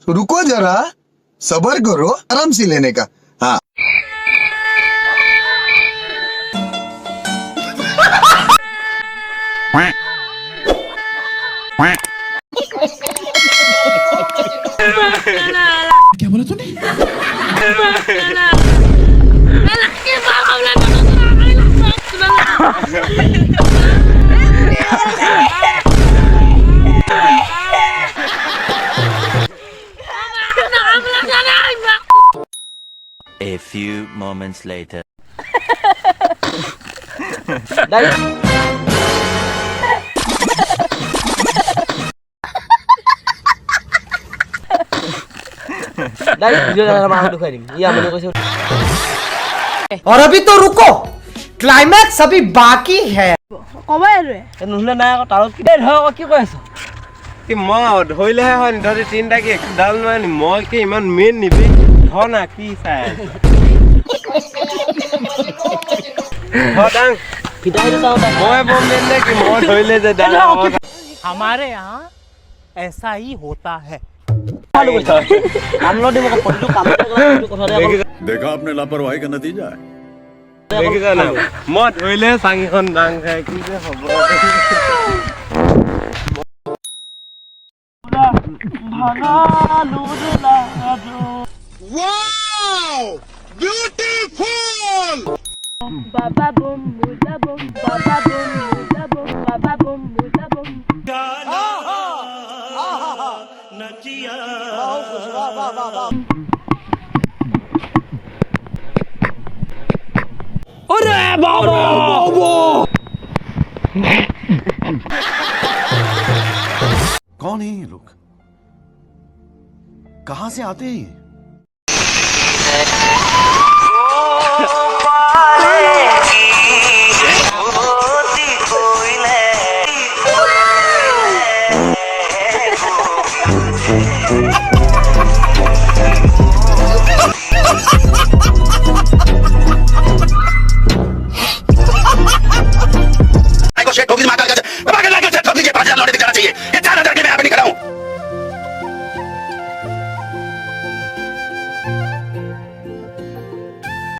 रुको जरा, सब्र करो, आराम से लेने का। हाँ क्या बोला तूने? A few moments later. और अभी तो रुको, क्लाइमैक्स अभी बाकी है। নুহলে নাই আকৌ তালত কি ধৰ আকৌ কি কৈ আছ কি মই ধৰিলেহে হয় নি ধৰি তিনটা কি ডাল নহয় নি মই কি ইমান মেইন নিবি ধৰ না কি চাই দাং फिदाई तो মই বম মেইন নে কি মই ধৰিলে যে ডাল हमारे यहाँ ऐसा ही होता है। देखा आपने लापरवाही का नतीजा है। দেখিছা না মই ধৰিলে চাঙিখন ডাং খাই কি যে হ'ব Baba boom, muda boom, baba boom, muda boom, baba boom, muda boom. कौन है ये लोग? कहां से आते हैं ये?